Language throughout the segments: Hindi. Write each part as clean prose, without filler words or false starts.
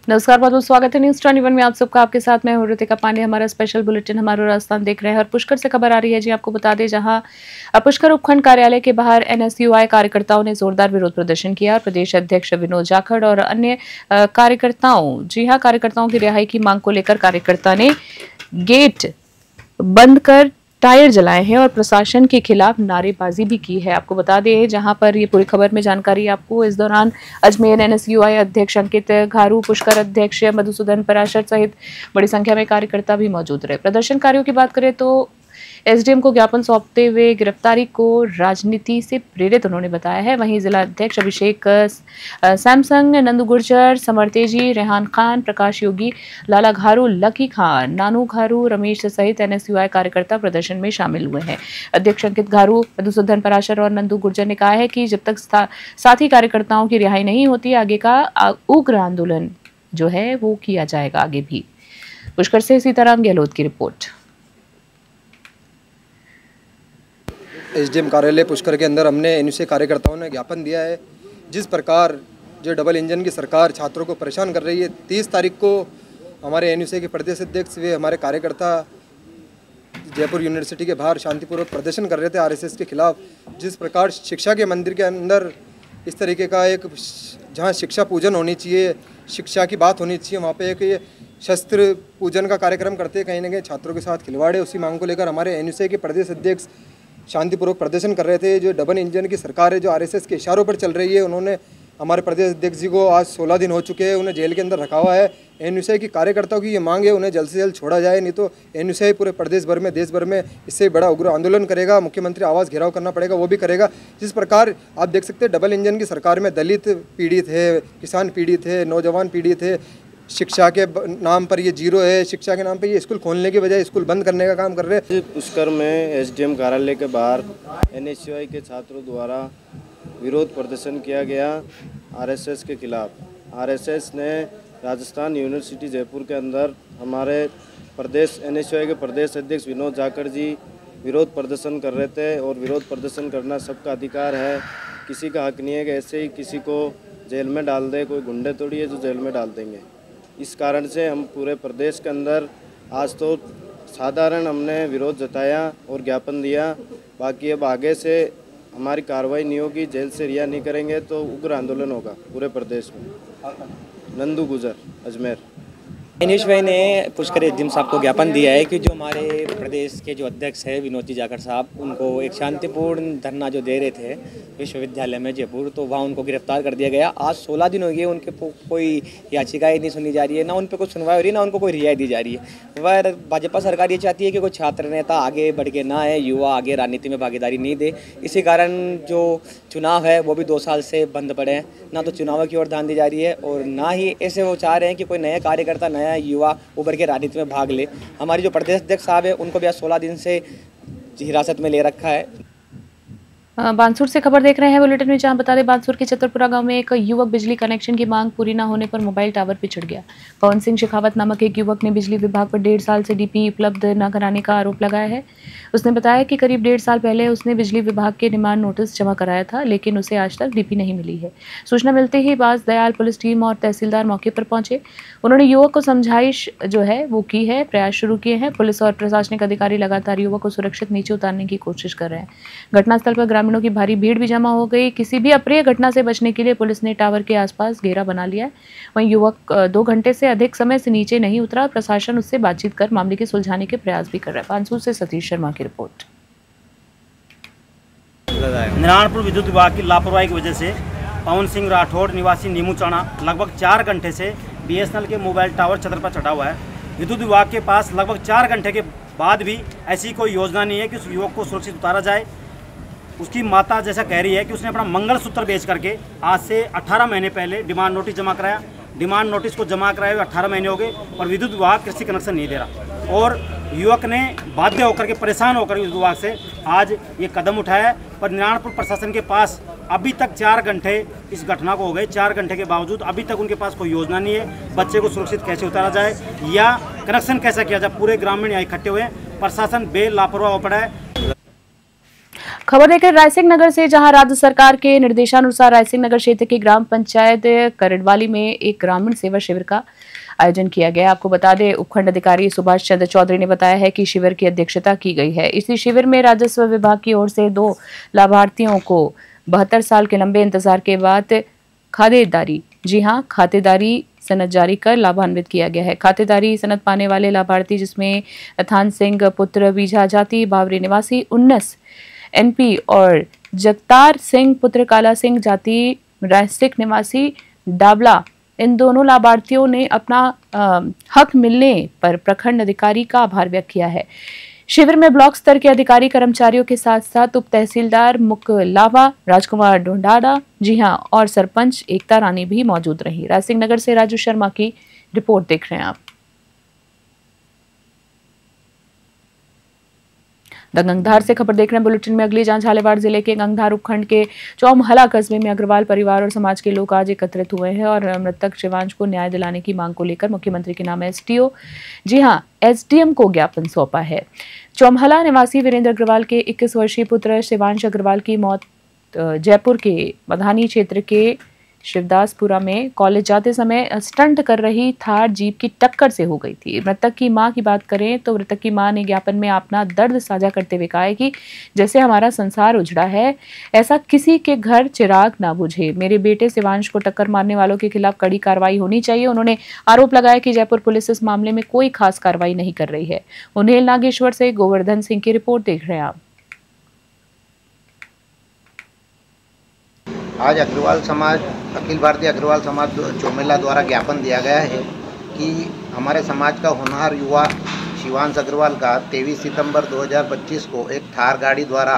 नमस्कार, बहुत बहुत स्वागत है न्यूज 21 में आप सबका। आपके साथ मैं हूं ऋतिका पांडे। हमारा स्पेशल बुलेटिन हमारा राजस्थान देख रहे हैं और पुष्कर से खबर आ रही है जी। आपको बता दें, जहां पुष्कर उपखंड कार्यालय के बाहर एनएसयूआई कार्यकर्ताओं ने जोरदार विरोध प्रदर्शन किया और प्रदेश अध्यक्ष विनोद जाखड़ और अन्य कार्यकर्ताओं की रिहाई की मांग को लेकर कार्यकर्ता ने गेट बंद कर टायर जलाए हैं और प्रशासन के खिलाफ नारेबाजी भी की है। आपको बता दें, जहां पर ये पूरी खबर में जानकारी आपको इस दौरान अजमेर एनएसयूआई अध्यक्ष अंकित घारू, पुष्कर अध्यक्ष मधुसूदन पराशर सहित बड़ी संख्या में कार्यकर्ता भी मौजूद रहे। प्रदर्शनकारियों की बात करें तो एसडीएम को ज्ञापन सौंपते हुए गिरफ्तारी को राजनीति से प्रेरित उन्होंने बताया है। वहीं जिला अध्यक्ष अभिषेक सैमसंग, नंदू गुर्जर, समर तेजी, रेहान खान, प्रकाश योगी, लाला घारू, लकी खान, नानू घारू, रमेश सहित एनएसयूआई कार्यकर्ता प्रदर्शन में शामिल हुए हैं। अध्यक्ष अंकित घारू, मधुसूदन पराशर और नंदू गुर्जर ने कहा है कि जब तक साथी कार्यकर्ताओं की रिहाई नहीं होती, आगे का उग्र आंदोलन जो है वो किया जाएगा आगे भी। पुष्कर से सीताराम गहलोत की रिपोर्ट। एसडीएम कार्यालय पुष्कर के अंदर हमने एनयूसी कार्यकर्ताओं ने ज्ञापन दिया है। जिस प्रकार जो डबल इंजन की सरकार छात्रों को परेशान कर रही है, 30 तारीख को हमारे एनयूसी के प्रदेश अध्यक्ष वे हमारे कार्यकर्ता जयपुर यूनिवर्सिटी के बाहर शांतिपूर्वक प्रदर्शन कर रहे थे आरएसएस के खिलाफ। जिस प्रकार शिक्षा के मंदिर के अंदर इस तरीके का एक जहाँ शिक्षा पूजन होनी चाहिए, शिक्षा की बात होनी चाहिए, वहाँ पे एक ये शस्त्र पूजन का कार्यक्रम करते कहीं ना कहीं छात्रों के साथ खिलवाड़ है। उसी मांग को लेकर हमारे एनयूसी के प्रदेश अध्यक्ष शांतिपूर्वक प्रदर्शन कर रहे थे। जो डबल इंजन की सरकार है, जो आरएसएस के इशारों पर चल रही है, उन्होंने हमारे प्रदेश अध्यक्ष जी को आज 16 दिन हो चुके हैं, उन्हें जेल के अंदर रखा हुआ है। एनयूसी की कार्यकर्ताओं की ये मांग है उन्हें जल्द से जल्द छोड़ा जाए, नहीं तो एनयूसी पूरे प्रदेश भर में, देश भर में इससे बड़ा उग्र आंदोलन करेगा। मुख्यमंत्री आवास घेराव करना पड़ेगा, वो भी करेगा। जिस प्रकार आप देख सकते हैं, डबल इंजन की सरकार में दलित पीड़ित है, किसान पीड़ित है, नौजवान पीड़ित है। शिक्षा के नाम पर ये जीरो है, शिक्षा के नाम पर ये स्कूल खोलने के बजाय स्कूल बंद करने का काम कर रहे हैं। पुष्कर में एसडीएम कार्यालय के बाहर एनएसयूआई के छात्रों द्वारा विरोध प्रदर्शन किया गया आरएसएस के खिलाफ। आरएसएस ने राजस्थान यूनिवर्सिटी जयपुर के अंदर हमारे प्रदेश एनएसयूआई के प्रदेश अध्यक्ष विनोद जाखड़ जी विरोध प्रदर्शन कर रहे थे, और विरोध प्रदर्शन करना सबका अधिकार है। किसी का हक नहीं है कि ऐसे ही किसी को जेल में डाल दे। कोई गुंडे थोड़ी है जो जेल में डाल देंगे। इस कारण से हम पूरे प्रदेश के अंदर आज तो साधारण हमने विरोध जताया और ज्ञापन दिया। बाकी अब आगे से हमारी कार्रवाई नहीं होगी, जेल से रिहा नहीं करेंगे तो उग्र आंदोलन होगा पूरे प्रदेश में। नंदू गुर्जर, अजमेर। एनएसयूआई ने पुष्कर एसडीएम साहब को ज्ञापन दिया है कि जो हमारे प्रदेश के जो अध्यक्ष है विनोद जी जाखड़ साहब, उनको एक शांतिपूर्ण धरना जो दे रहे थे विश्वविद्यालय में जयपुर, तो वहाँ उनको गिरफ्तार कर दिया गया। आज 16 दिन हो गए, उनके कोई याचिकाएं नहीं सुनी जा रही है, ना उन पर कुछ सुनवाई हो रही है, ना उनको कोई रिहाई दी जा रही है। वह भाजपा सरकार ये चाहती है कि कोई छात्र नेता आगे बढ़ के ना आए, युवा आगे राजनीति में भागीदारी नहीं दे। इसी कारण जो चुनाव है वो भी 2 साल से बंद पड़े हैं, ना तो चुनाव की ओर ध्यान दी जा रही है और ना ही ऐसे वो चाह रहे हैं कि कोई नया कार्यकर्ता, नया युवा उभर के राजनीति में भाग ले। हमारी जो प्रदेश अध्यक्ष साहब है, उनको भी आज 16 दिन से हिरासत में ले रखा है। बानसूर से खबर देख रहे हैं बुलेटिन में, जहां बता दें बानसूर के चतुरपुरा गांव में एक युवक बिजली कनेक्शन की मांग पूरी न होने पर मोबाइल टावर पर चढ़ गया। पवन सिंह शेखावत नामक एक युवक ने बिजली विभाग पर 1.5 साल से डीपी उपलब्ध न कराने का आरोप लगाया है। उसने बताया कि करीब 1.5 साल पहले उसने बिजली विभाग के डिमांड नोटिस जमा कराया था, लेकिन उसे आज तक डीपी नहीं मिली है। सूचना मिलते ही बाज दयाल पुलिस टीम और तहसीलदार मौके पर पहुंचे। उन्होंने युवक को समझाइश जो है वो की है, प्रयास शुरू किए हैं। पुलिस और प्रशासनिक अधिकारी लगातार युवक को सुरक्षित नीचे उतारने की कोशिश कर रहे हैं। घटनास्थल पर ग्रामीणों की भारी भीड़ भी जमा हो गई। किसी भी अप्रिय घटना से बचने के लिए पुलिस ने टावर के आसपास घेरा बना लिया है। वहीं युवक 2 घंटे से अधिक समय से नीचे नहीं उतरा। प्रशासन उससे बातचीत कर मामले के सुलझाने के प्रयास भी कर रहा है। बानसूर से सतीश शर्मा की रिपोर्ट। नारायणपुर विद्युत विभाग की लापरवाही की वजह से पवन सिंह राठौड़ निवासी नीमूचाना लगभग 4 घंटे से बीएसएनएल के मोबाइल टावर छतर पर चढ़ा हुआ है। विद्युत विभाग के पास लगभग 4 घंटे के बाद भी ऐसी कोई योजना नहीं है कि उस युवक को सुरक्षित उतारा जाए। उसकी माता जैसा कह रही है कि उसने अपना मंगलसूत्र बेच करके आज से 18 महीने पहले डिमांड नोटिस जमा कराया। डिमांड नोटिस को जमा कराए हुए 18 महीने हो गए और विद्युत विभाग कृषि कनेक्शन नहीं दे रहा, और युवक ने बाध्य होकर के, परेशान होकर विद्युत विभाग से आज ये कदम उठाया। पर नारायणपुर प्रशासन के पास अभी तक 4 घंटे इस घटना को हो गए, 4 घंटे के बावजूद अभी तक उनके पास कोई योजना नहीं है। बच्चे को सुरक्षित कैसे उतारा जाए या कनेक्शन कैसा किया जाए, पूरे ग्रामीण यहाँ इकट्ठे हुए हैं। प्रशासन बेलापरवाह हो पड़ा है। खबर देखें रायसिंह नगर से, जहां राज्य सरकार के निर्देशानुसार रायसिंह नगर क्षेत्र की ग्राम पंचायत करडवाली में एक ग्रामीण सेवा शिविर का आयोजन किया गया। आपको बता दें, उपखंड अधिकारी सुभाष चंद्र चौधरी ने बताया है कि शिविर की अध्यक्षता की गई है। इसी शिविर में राजस्व विभाग की ओर से 2 लाभार्थियों को 72 साल के लंबे इंतजार के बाद खातेदारी, जी हां, खातेदारी सनद जारी कर लाभान्वित किया गया है। खातेदारी सनद पाने वाले लाभार्थी जिसमें थान सिंह पुत्र बीझा जाति बावरी निवासी 19 एनपी और जगतार सिंह पुत्र काला सिंह जाति रायसिंह निवासी डाबला, इन दोनों लाभार्थियों ने अपना हक मिलने पर प्रखंड अधिकारी का आभार व्यक्त किया है। शिविर में ब्लॉक स्तर के अधिकारी कर्मचारियों के साथ साथ उप तहसीलदार मुकलावा राजकुमार ढोंडाड़ा, जी हां, और सरपंच एकता रानी भी मौजूद रही। रायसिंह नगर से राजू शर्मा की रिपोर्ट देख रहे हैं आप। गंगधार से खबर देख रहे हैं बुलेटिन में अगली जांच। झालावाड़ जिले के गंगधार उपखंड के चौमहला कस्बे में अग्रवाल परिवार और समाज के लोग आज एकत्रित हुए हैं और मृतक शिवांश को न्याय दिलाने की मांग को लेकर मुख्यमंत्री के नाम एसडीओ, जी हां, एसडीएम को ज्ञापन सौंपा है। चौमहला निवासी वीरेंद्र अग्रवाल के 21 वर्षीय पुत्र शिवांश अग्रवाल की मौत जयपुर के मधानी क्षेत्र के शिवदासपुरा में कॉलेज जाते समय स्टंट कर रही थार जीप की टक्कर से हो गई थी। मृतक की मां की बात करें तो मृतक की मां ने ज्ञापन में अपना दर्द साझा करते हुए कहा है कि जैसे हमारा संसार उजड़ा है, ऐसा किसी के घर चिराग ना बुझे। मेरे बेटे शिवांश को टक्कर मारने वालों के खिलाफ कड़ी कार्रवाई होनी चाहिए। उन्होंने आरोप लगाया कि जयपुर पुलिस इस मामले में कोई खास कार्रवाई नहीं कर रही है। उन्हेल नागेश्वर से गोवर्धन सिंह की रिपोर्ट देख रहे हैं आप। आज अग्रवाल समाज, अखिल भारतीय अग्रवाल समाज चौमेला द्वारा ज्ञापन दिया गया है कि हमारे समाज का होनहार युवा शिवांश अग्रवाल का 23 सितंबर 2025 को एक थार गाड़ी द्वारा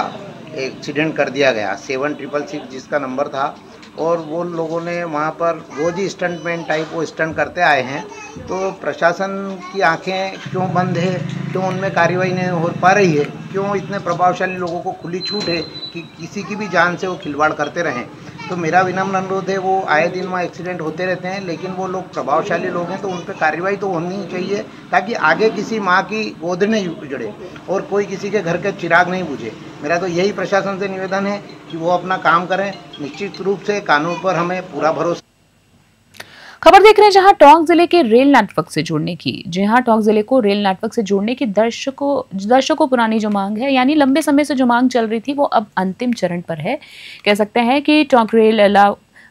एक्सीडेंट कर दिया गया। 7666 जिसका नंबर था और वो लोगों ने वहाँ पर रोज ही स्टंटमैन टाइप वो स्टंट करते आए हैं। तो प्रशासन की आंखें क्यों बंद है, क्यों उनमें कार्रवाई नहीं हो पा रही है, क्यों इतने प्रभावशाली लोगों को खुली छूट है कि किसी की भी जान से वो खिलवाड़ करते रहें। तो मेरा विनम्र अनुरोध है, वो आए दिन वहाँ एक्सीडेंट होते रहते हैं, लेकिन वो लोग प्रभावशाली लोग हैं तो उन पर कार्रवाई तो होनी चाहिए ताकि आगे किसी माँ की गोद नहीं उजड़े और कोई किसी के घर के चिराग नहीं बुझे। मेरा तो यही प्रशासन से निवेदन है कि वो अपना काम करें। निश्चित रूप से कानून पर हमें पूरा भरोसा। खबर देख रहे हैं जहां टोंक जिले के रेल नेटवर्क से जोड़ने की, जी हां, टोंक जिले को रेल नेटवर्क से जोड़ने की दर्शकों पुरानी जो मांग है, यानी लंबे समय से जो मांग चल रही थी, वो अब अंतिम चरण पर है। कह सकते हैं कि टोंक रेल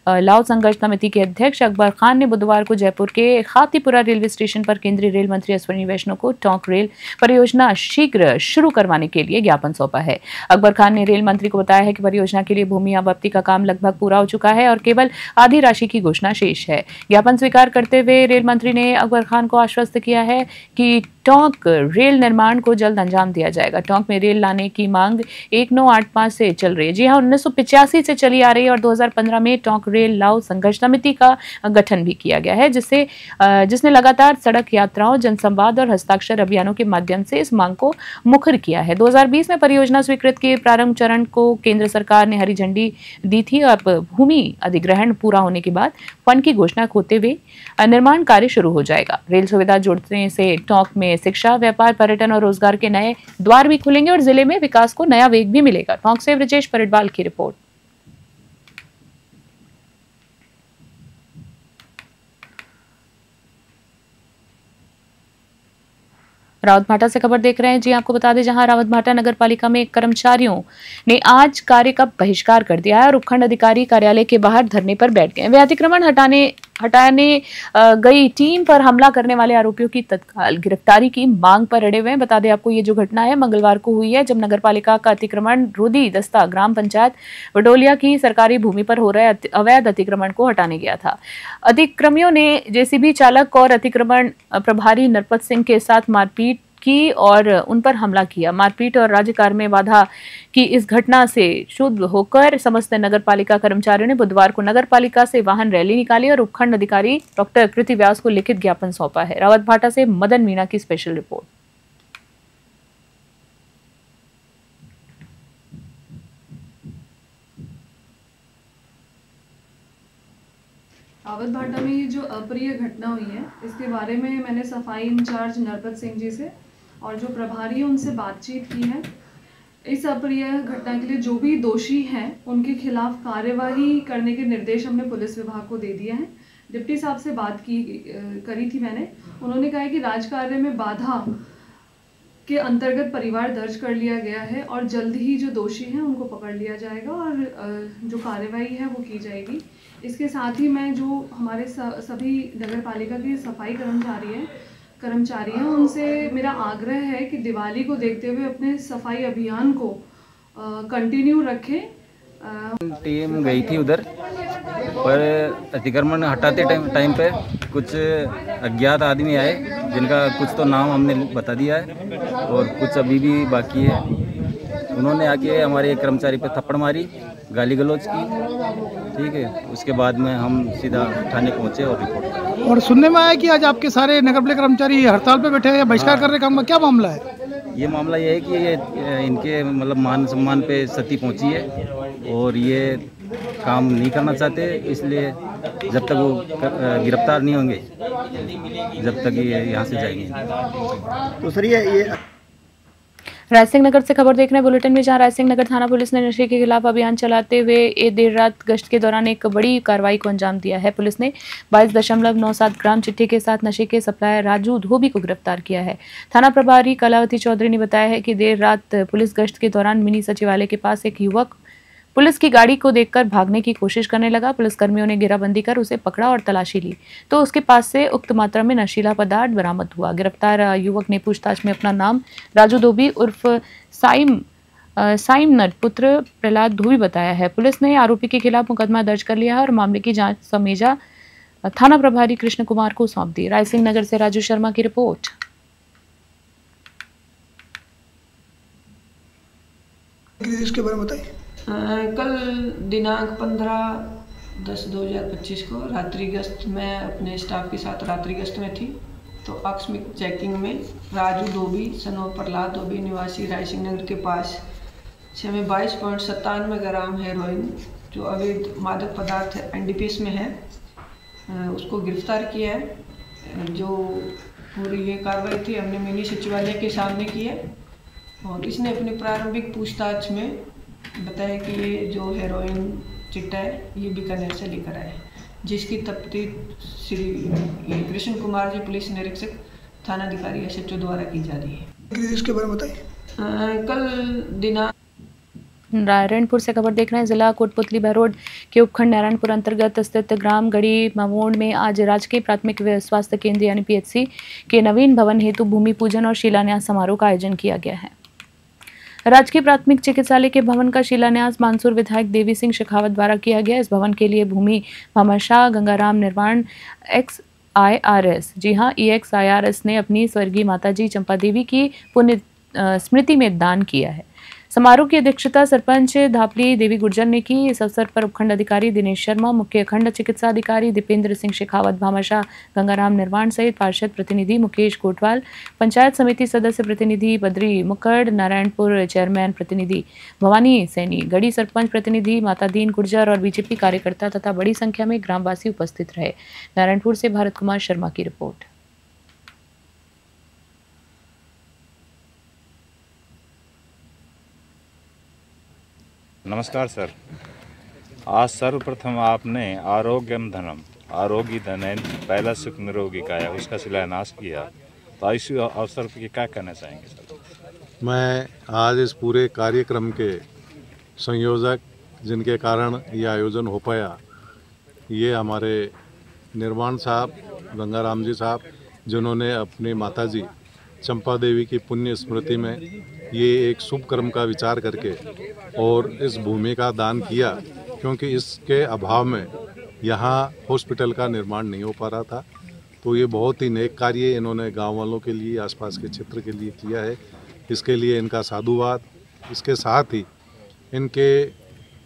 लाव संघर्ष समिति के अध्यक्ष अकबर खान ने बुधवार को जयपुर के खातीपुरा रेलवे स्टेशन पर केंद्रीय रेल मंत्री अश्विनी वैष्णव को टोंक रेल परियोजना शीघ्र शुरू करवाने के लिए ज्ञापन सौंपा है। अकबर खान ने रेल मंत्री को बताया है कि परियोजना के लिए भूमि आवंटन का काम लगभग पूरा हो चुका है और केवल आधी राशि की घोषणा शेष है। ज्ञापन स्वीकार करते हुए रेल मंत्री ने अकबर खान को आश्वस्त किया है कि टोंक रेल निर्माण को जल्द अंजाम दिया जाएगा। टोंक में रेल लाने की मांग 1985 से चल रही है। जी हां, 1985 से चली आ रही है और 2015 में टोंक रेल लाव संघर्ष समिति का गठन भी किया गया है, जिसने लगातार सड़क यात्राओं, जनसंवाद और हस्ताक्षर अभियानों के माध्यम से इस मांग को मुखर किया है। 2020 में परियोजना स्वीकृत के प्रारंभ चरण को केंद्र सरकार ने हरी झंडी दी थी। अब भूमि अधिग्रहण पूरा होने के बाद फंड की घोषणा होते हुए निर्माण कार्य शुरू हो जाएगा। रेल सुविधा जुड़ने से टोंक में शिक्षा, व्यापार, पर्यटन और रोजगार के नए द्वार भी खुलेंगे और जिले में विकास को नया वेग भी मिलेगा। टोंक से ब्रजेश परिडवाल की रिपोर्ट। रावतभाटा से खबर देख रहे हैं। जी आपको बता दें, जहां रावतभाटा नगर पालिका में कर्मचारियों ने आज कार्य का बहिष्कार कर दिया है और उपखंड अधिकारी कार्यालय के बाहर धरने पर बैठ गए। वे अतिक्रमण हटाने गई टीम पर हमला करने वाले आरोपियों की तत्काल गिरफ्तारी की मांग पर अड़े हुए हैं। बता दें आपको, ये जो घटना है मंगलवार को हुई है, जब नगरपालिका का अतिक्रमण रोधी दस्ता ग्राम पंचायत वडोलिया की सरकारी भूमि पर हो रहे अवैध अतिक्रमण को हटाने गया था। अतिक्रमियों ने जेसीबी चालक और अतिक्रमण प्रभारी नरपत सिंह के साथ मारपीट की और उन पर हमला किया। मारपीट और राज्यकार में बाधा की इस घटना से क्षुब्ध होकर समस्त नगरपालिका कर्मचारियों ने बुधवार को नगरपालिका से वाहन रैली निकाली और उपखंड अधिकारी डॉक्टर कृति व्यास को लिखित ज्ञापन सौंपा है। रावतभाटा से मदन मीणा की स्पेशल रिपोर्ट। रावतभाटा में ये जो अप्रिय घटना हुई है, इसके बारे में मैंने सफाई इंचार्ज नरपत सिंह जी से और जो प्रभारी है उनसे बातचीत की है। इस अप्रिय घटना के लिए जो भी दोषी हैं उनके खिलाफ कार्यवाही करने के निर्देश हमने पुलिस विभाग को दे दिए हैं। डिप्टी साहब से बात करी थी मैंने, उन्होंने कहा है कि राजकार्य में बाधा के अंतर्गत परिवार दर्ज कर लिया गया है और जल्द ही जो दोषी हैं उनको पकड़ लिया जाएगा और जो कार्यवाही है वो की जाएगी। इसके साथ ही मैं जो हमारे सभी नगर पालिका के सफाई कर्मचारी हैं उनसे मेरा आग्रह है कि दिवाली को देखते हुए अपने सफाई अभियान को कंटिन्यू रखें। टीम गई थी उधर, पर अतिक्रमण हटाते टाइम पे कुछ अज्ञात आदमी आए जिनका कुछ तो नाम हमने बता दिया है और कुछ अभी भी बाकी है। उन्होंने आके हमारे एक कर्मचारी पे थप्पड़ मारी, गाली गलौज की, ठीक है। उसके बाद में हम सीधा थाने पहुंचे और रिपोर्ट करें। और सुनने में आया कि आज आपके सारे नगर पालिका कर्मचारी हड़ताल पे बैठे हैं या बहिष्कार कर रहे काम, क्या मामला है? ये मामला ये है कि ये इनके मतलब मान सम्मान पे क्षति पहुंची है और ये काम नहीं करना चाहते, इसलिए जब तक वो गिरफ्तार नहीं होंगे जब तक ये यहाँ से जाएंगे। तो सर ये रायसिंह नगर से खबर देख रहे हैं बुलेटिन में, जहां रायसिंह नगर थाना पुलिस ने नशे के खिलाफ अभियान चलाते हुए देर रात गश्त के दौरान एक बड़ी कार्रवाई को अंजाम दिया है। पुलिस ने 22.97 ग्राम चिट्ठी के साथ नशे के सप्लायर राजू धोबी को गिरफ्तार किया है। थाना प्रभारी कलावती चौधरी ने बताया है कि देर रात पुलिस गश्त के दौरान मिनी सचिवालय के पास एक युवक पुलिस की गाड़ी को देखकर भागने की कोशिश करने लगा। पुलिसकर्मियों ने घेराबंदी कर उसे पकड़ा और तलाशी ली तो उसके पास से उक्त मात्रा में नशीला पदार्थ बरामद हुआ। गिरफ्तार युवक ने पूछताछ में अपना नाम राजू धोबी उर्फ साइम नट पुत्र प्रहलाद धोबी बताया है। पुलिस ने आरोपी के खिलाफ मुकदमा दर्ज कर लिया है और मामले की जांच समेजा थाना प्रभारी कृष्ण कुमार को सौंप दी। रायसिंह नगर से राजू शर्मा की रिपोर्ट। इसके बारे में बताइए। कल दिनांक 15/10/2025 को रात्रि गश्त में अपने स्टाफ के साथ रात्रि गश्त में थी तो आकस्मिक चेकिंग में राजू धोबी सनो प्रहलाद धोबी निवासी रायसिंह नगर के पास से हमें 22.97 ग्राम हेरोइन जो अवैध मादक पदार्थ NDPS में है उसको गिरफ्तार किया है। जो पूरी ये कार्रवाई थी हमने मिनी सचिवालय के सामने की है और इसने अपनी प्रारंभिक पूछताछ में बताया कि ये जो हेरोइन चिट्टा है ये बीकानेर से लेकर आया है, जिसकी तफ्तीश श्री कृष्ण कुमार जी पुलिस निरीक्षक थानाधिकारी SHO द्वारा की जा रही है। इसके बारे में बताइए। कल दिनांक नारायणपुर से खबर देख रहे हैं। जिला कोटपुतली बहरोड के उपखंड नारायणपुर अंतर्गत स्थित ग्राम गढ़ी मामोड़ में आज राजकीय प्राथमिक स्वास्थ्य केंद्र यानी PHC के नवीन भवन हेतु भूमि पूजन और शिलान्यास समारोह का आयोजन किया गया है। राजकीय प्राथमिक चिकित्सालय के भवन का शिलान्यास मानसूर विधायक देवी सिंह शेखावत द्वारा किया गया। इस भवन के लिए भूमि भामाशाह गंगाराम निर्वाण XIRS जी हाँ EXIRS ने अपनी स्वर्गीय माताजी चंपा देवी की पुण्य स्मृति में दान किया है। समारोह की अध्यक्षता सरपंच धापली देवी गुर्जर ने की। इस अवसर पर उपखंड अधिकारी दिनेश शर्मा, मुख्य खंड चिकित्सा अधिकारी दीपेंद्र सिंह शेखावत, भामाशाह गंगाराम निर्वाण सहित पार्षद प्रतिनिधि मुकेश कोटवाल, पंचायत समिति सदस्य प्रतिनिधि बद्री मुकड़, नारायणपुर चेयरमैन प्रतिनिधि भवानी सैनी, गढ़ी सरपंच प्रतिनिधि मातादीन गुर्जर और बीजेपी कार्यकर्ता तथा बड़ी संख्या में ग्रामवासी उपस्थित रहे। नारायणपुर से भारत कुमार शर्मा की रिपोर्ट। नमस्कार सर। आज सर्वप्रथम आपने आरोग्यम धनम आरोग्य धन पहला सुख निरोगी काया उसका शिलान्यास किया, तो इस अवसर पर क्या कहना चाहेंगे सर? मैं आज इस पूरे कार्यक्रम के संयोजक जिनके कारण ये आयोजन हो पाया, ये हमारे निर्वाण साहब गंगाराम जी साहब, जिन्होंने अपनी माताजी चंपा देवी की पुण्य स्मृति में ये एक शुभ कर्म का विचार करके और इस भूमि का दान किया, क्योंकि इसके अभाव में यहाँ हॉस्पिटल का निर्माण नहीं हो पा रहा था। तो ये बहुत ही नेक कार्य इन्होंने गांव वालों के लिए, आसपास के क्षेत्र के लिए किया है, इसके लिए इनका साधुवाद। इसके साथ ही इनके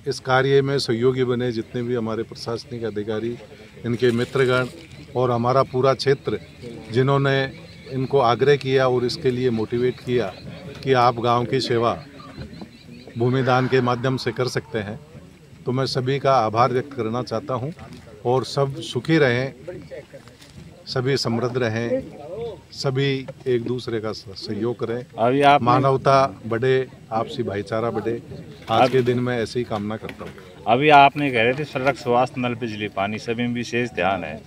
इस कार्य में सहयोगी बने जितने भी हमारे प्रशासनिक अधिकारी, इनके मित्रगण और हमारा पूरा क्षेत्र, जिन्होंने इनको आग्रह किया और इसके लिए मोटिवेट किया कि आप गांव की सेवा भूमि दान के माध्यम से कर सकते हैं, तो मैं सभी का आभार व्यक्त करना चाहता हूं। और सब सुखी रहें, सभी समृद्ध रहें, सभी एक दूसरे का सहयोग करें, अभी आप मानवता बढ़े, आपसी भाईचारा बढ़े। आज के दिन में ऐसी ही कामना करता हूँ। अभी आपने कह रहे थे सड़क, स्वास्थ्य, नल, बिजली, पानी सभी में विशेष ध्यान है।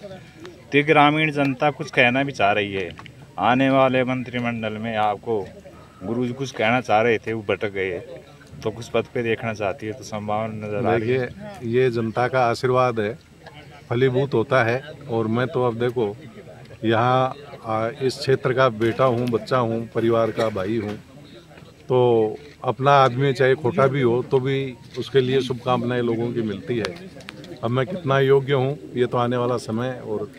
तो ग्रामीण जनता कुछ कहना भी चाह रही है। आने वाले मंत्रिमंडल में आपको गुरु जी कुछ कहना चाह रहे थे, वो भटक गए, तो कुछ पद पे देखना चाहती है, तो संभावना नजर आ रही है। देखिए, ये जनता का आशीर्वाद है, फलीभूत होता है। और मैं तो अब देखो यहाँ इस क्षेत्र का बेटा हूँ, बच्चा हूँ, परिवार का भाई हूँ, तो अपना आदमी चाहे खोटा भी हो तो भी उसके लिए शुभकामनाएं लोगों की मिलती है। अब मैं कितना योग्य हूँ ये तो आने वाला समय और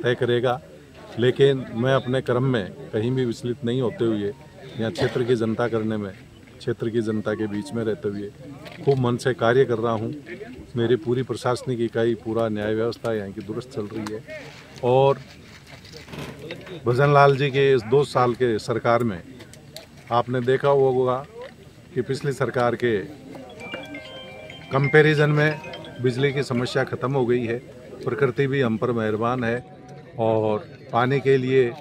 तय करेगा, लेकिन मैं अपने कर्म में कहीं भी विचलित नहीं होते हुए यहाँ क्षेत्र की जनता करने में, क्षेत्र की जनता के बीच में रहते हुए खूब मन से कार्य कर रहा हूँ। मेरी पूरी प्रशासनिक इकाई, पूरा न्याय व्यवस्था यहाँ की दुरुस्त चल रही है। और भजन लाल जी के इस 2 साल के सरकार में आपने देखा होगा कि पिछली सरकार के कंपैरिजन में बिजली की समस्या ख़त्म हो गई है। प्रकृति भी हम पर मेहरबान है। और पानी के लिए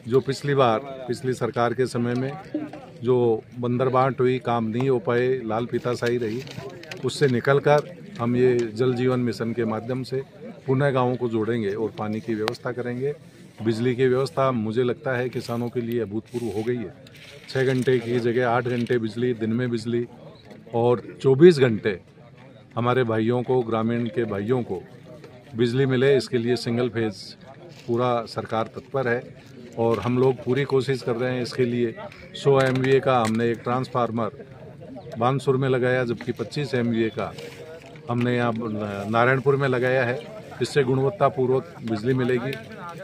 जो पिछली सरकार के समय में जो बंदरबाट हुई, काम नहीं हो पाए, लाल फीताशाही रही, उससे निकलकर हम ये जल जीवन मिशन के माध्यम से पुनः गाँवों को जोड़ेंगे और पानी की व्यवस्था करेंगे। बिजली की व्यवस्था मुझे लगता है किसानों के लिए अभूतपूर्व हो गई है। 6 घंटे की जगह 8 घंटे बिजली, दिन में बिजली, और 24 घंटे हमारे भाइयों को, ग्रामीण के भाइयों को बिजली मिले, इसके लिए सिंगल फेज पूरा सरकार तत्पर है। और हम लोग पूरी कोशिश कर रहे हैं इसके लिए। 100 MVA का हमने एक ट्रांसफार्मर बानसूर में लगाया, जबकि 25 MVA का हमने यहाँ नारायणपुर में लगाया है। इससे गुणवत्तापूर्वक बिजली मिलेगी।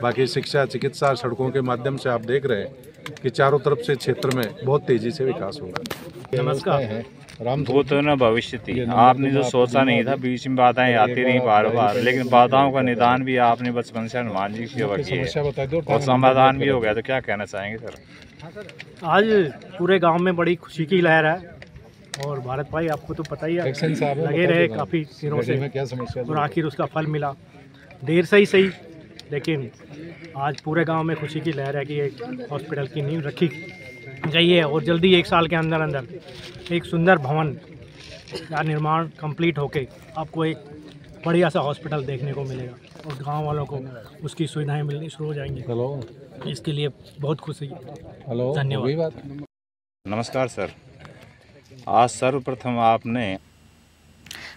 बाकी शिक्षा, चिकित्सा, सड़कों के माध्यम से आप देख रहे हैं कि चारों तरफ से क्षेत्र में बहुत तेजी से विकास होगा। नमस्कार। वो तो ना भविष्य थी, आपने जो सोचा नहीं था, बीच में बाधाएं आती रही बार बार, लेकिन बाधाओं का निदान भी आपने बचपन से हनुमान जी की सेवा की है और समाधान भी हो गया। तो क्या कहना चाहेंगे सर? आज पूरे गांव में बड़ी खुशी की लहर है। और भारत भाई आपको तो पता ही है, लगे रहे काफ़ी दिनों से और आखिर उसका फल मिला। देर से ही सही, लेकिन आज पूरे गांव में खुशी की लहर है कि एक हॉस्पिटल की नींव रखी गई है और जल्दी 1 साल के अंदर अंदर एक सुंदर भवन का निर्माण कंप्लीट होके आपको एक बढ़िया सा हॉस्पिटल देखने को मिलेगा और गांव वालों को उसकी सुविधाएं मिलनी शुरू हो जाएंगी। इसके लिए बहुत खुशी है। धन्यवाद। नमस्कार सर। आज सर्वप्रथम आपने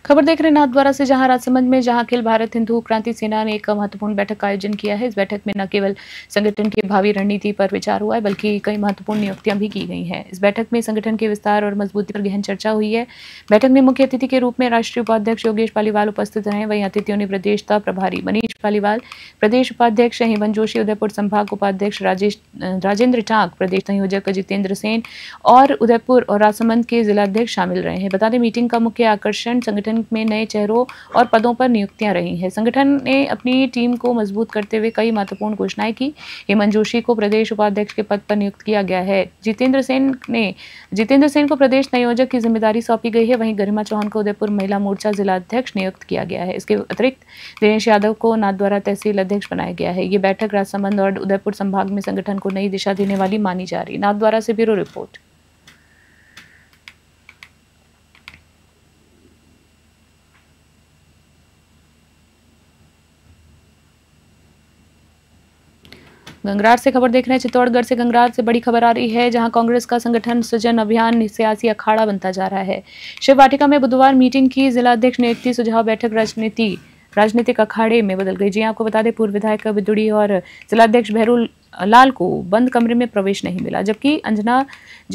खबर देख रहे नाथद्वारा से, जहां राजसमंद में जहां अखिल भारत हिंदू क्रांति सेना ने एक महत्वपूर्ण बैठक का आयोजन किया है। इस बैठक में न केवल संगठन की भावी रणनीति पर विचार हुआ है, बल्कि कई महत्वपूर्ण नियुक्तियां भी की गई हैं। इस बैठक में संगठन के विस्तार और मजबूती पर गहन चर्चा हुई है। बैठक में मुख्य अतिथि के रूप में राष्ट्रीय उपाध्यक्ष योगेश पालीवाल उपस्थित रहे। वहीं अतिथियों ने प्रदेशता प्रभारी मनीष पालीवाल, प्रदेश उपाध्यक्ष हेमंत जोशी, उदयपुर संभाग उपाध्यक्ष राजेंद्र टाक, प्रदेश संयोजक जितेंद्र सेन और उदयपुर और राजसमंद के जिलाध्यक्ष शामिल रहे हैं। बता दें, मीटिंग का मुख्य आकर्षण संगठन में नए चेहरों और पदों पर नियुक्तियां रही हैं। संगठन ने अपनी टीम को मजबूत करते हुए कई महत्वपूर्ण घोषणाएं की। हेमंत जोशी को प्रदेश उपाध्यक्ष के पद पर नियुक्त किया गया है। जितेंद्र सेन को प्रदेश संयोजक की जिम्मेदारी सौंपी गई है। वहीं गरिमा चौहान को उदयपुर महिला मोर्चा जिला अध्यक्ष नियुक्त किया गया है। इसके अतिरिक्त दिनेश यादव को नाथद्वारा तहसील अध्यक्ष बनाया गया है। ये बैठक राजसमंद और उदयपुर संभाग में संगठन को नई दिशा देने वाली मानी जा रही। नाथद्वारा से ब्यूरो रिपोर्ट। गंगरार से खबर देख रहे हैं। चित्तौड़गढ़ से गंगरार से बड़ी खबर आ रही है, जहां कांग्रेस का संगठन सृजन अभियान सियासी अखाड़ा बनता जा रहा है। शिव वाटिका में बुधवार मीटिंग की जिला अध्यक्ष नियुक्ति सुझाव बैठक राजनीतिक अखाड़े में बदल गई। जी आपको बता दें, पूर्व विधायक बिदुड़ी और जिलाध्यक्ष भैरू लाल को बंद कमरे में प्रवेश नहीं मिला, जबकि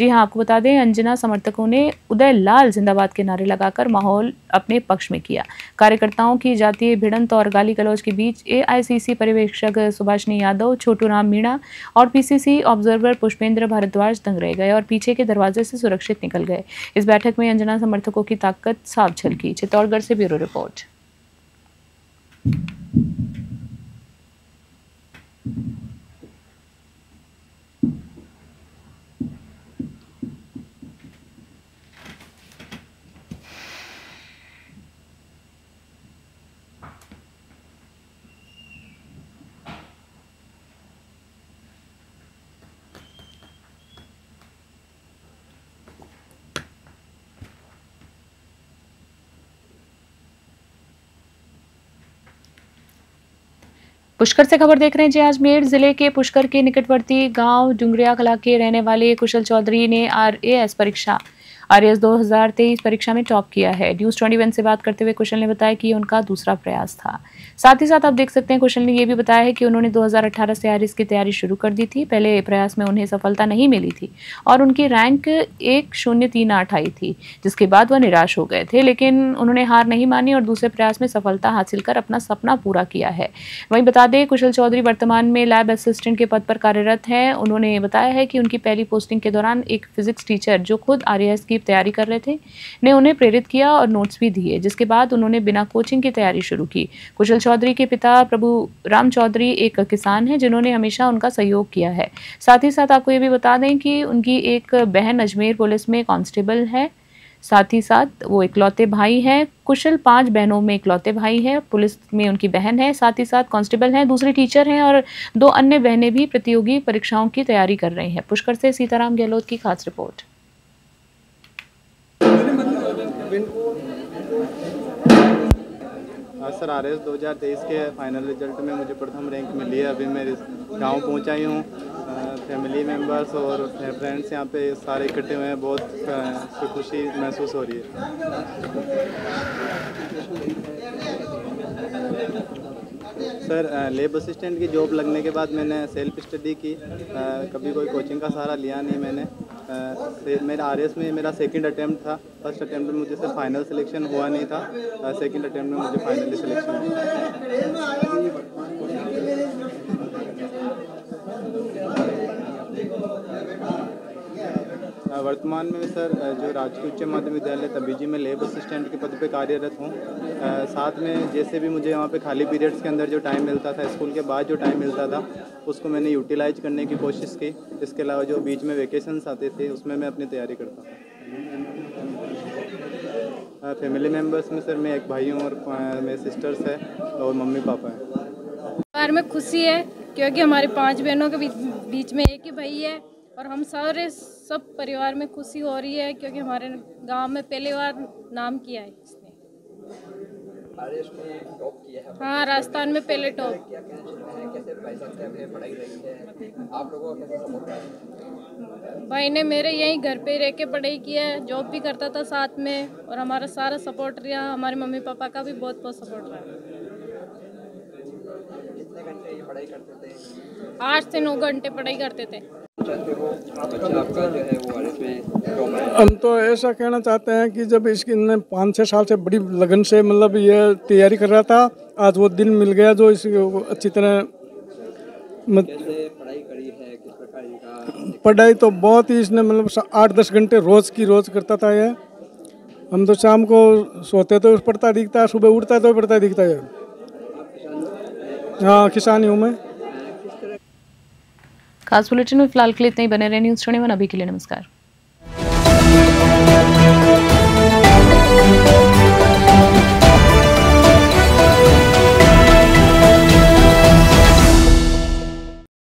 आपको बता दें, अंजना समर्थकों ने उदय लाल जिंदाबाद के नारे लगाकर माहौल अपने पक्ष में किया। कार्यकर्ताओं की जातीय भिड़ंत और गाली गलौज के बीच AICC पर्यवेक्षक सुभाषिनी यादव, छोटू राम मीणा और PCC ऑब्जर्वर पुष्पेंद्र भारद्वाज दंग रह गए और पीछे के दरवाजे से सुरक्षित निकल गए। इस बैठक में अंजना समर्थकों की ताकत साफ झलकी। चित्तौड़गढ़ से ब्यूरो रिपोर्ट। पुष्कर से खबर देख रहे हैं जी। अजमेर जिले के पुष्कर के निकटवर्ती गांव डुंगरिया कला के रहने वाले कुशल चौधरी ने आरएएस 2023 परीक्षा में टॉप किया है। न्यूज़ 21 से बात करते हुए कुशल ने बताया कि ये उनका दूसरा प्रयास था। साथ ही साथ आप देख सकते हैं कुशल ने ये भी बताया है कि उन्होंने 2018 से आरएएस की तैयारी शुरू कर दी थी। पहले प्रयास में उन्हें सफलता नहीं मिली थी और उनकी रैंक 1038 आई थी, जिसके बाद वह निराश हो गए थे, लेकिन उन्होंने हार नहीं मानी और दूसरे प्रयास में सफलता हासिल कर अपना सपना पूरा किया है। वहीं बता दें कुशल चौधरी वर्तमान में लैब असिस्टेंट के पद पर कार्यरत हैं। उन्होंने बताया है कि उनकी पहली पोस्टिंग के दौरान एक फिजिक्स टीचर जो खुद आरएएस की तैयारी कर रहे थे ने उन्हें प्रेरित किया और नोट्स भी दिए, जिसके बाद उन्होंने बिना कोचिंग की तैयारी शुरू की। कुशल चौधरी के पिता प्रभु राम चौधरी एक किसान हैं जिन्होंने हमेशा उनका सहयोग किया है। साथ ही साथ आपको ये भी बता दें कि उनकी एक बहन अजमेर पुलिस में कांस्टेबल है। साथ ही साथ वो इकलौते भाई हैं। कुशल 5 बहनों में इकलौते भाई हैं। पुलिस में उनकी बहन है, साथ ही साथ कांस्टेबल हैं, दूसरी टीचर हैं और 2 अन्य बहनें भी प्रतियोगी परीक्षाओं की तैयारी कर रही हैं। पुष्कर से सीताराम गहलोत की खास रिपोर्ट। सर आरएएस 2023 के फाइनल रिजल्ट में मुझे प्रथम रैंक मिली है। अभी मैं गांव पहुंचा ही हूँ। फैमिली मेंबर्स और फ्रेंड्स यहाँ पे सारे इकट्ठे हुए हैं। बहुत खुशी महसूस हो रही है। सर लैब असिस्टेंट की जॉब लगने के बाद मैंने सेल्फ स्टडी की। कभी कोई कोचिंग का सहारा लिया नहीं मैंने। मेरा आरएएस में मेरा सेकंड अटेम्प्ट था। फर्स्ट अटेम्प्ट में मुझे सिर्फ फाइनल सिलेक्शन हुआ नहीं था, सेकंड अटेम्प्ट में मुझे फाइनली सिलेक्शन हुआ। वर्तमान में सर जो राजकीय उच्च माध्यमिक विद्यालय तबीजी में लैब असिस्टेंट के पद पे कार्यरत हूँ। साथ में जैसे भी मुझे वहाँ पे खाली पीरियड्स के अंदर जो टाइम मिलता था, स्कूल के बाद जो टाइम मिलता था, उसको मैंने यूटिलाइज करने की कोशिश की। इसके अलावा जो बीच में वेकेशंस आते थे उसमें मैं अपनी तैयारी करता हूँ। फैमिली मेम्बर्स में सर मैं एक भाई हूँ और मेरे सिस्टर्स है और मम्मी पापा हैं। परिवार में खुशी है क्योंकि हमारे 5 बहनों के बीच में एक ही भाई है और हम सारे सब परिवार में खुशी हो रही है क्योंकि हमारे गांव में पहली बार नाम किया है इसने। आरएएस में टॉप किया है। हाँ, राजस्थान में पहले टॉप। कैसे भाई साहब क्या पढ़ाई रही है, आप लोगों का कैसे सपोर्ट है? भाई ने मेरे यहीं घर पे रह के पढ़ाई की है, जॉब भी करता था साथ में और हमारा सारा सपोर्ट रहा। हमारे मम्मी पापा का भी बहुत बहुत सपोर्ट रहा। कितने घंटे पढ़ाई करते थे? 8 से 9 घंटे पढ़ाई करते थे। आपका जो है वो आरएएस में हम तो ऐसा कहना चाहते हैं कि जब इसकी 5-6 साल से बड़ी लगन से मतलब ये तैयारी कर रहा था, आज वो दिन मिल गया जो इस अच्छी तरह पढ़ाई करी है, किस प्रकार का? पढ़ाई तो बहुत ही इसने मतलब 8-10 घंटे रोज करता था ये। हम तो शाम को सोते तो पढ़ता दिखता है, सुबह उठता तो पढ़ता दिखता है। हाँ, किसान ही हूँ मैं। खास बुलेटिन में फिलहाल के लिए इतना ही। बने रहे न्यूज़ 21 अभी के लिए नमस्कार।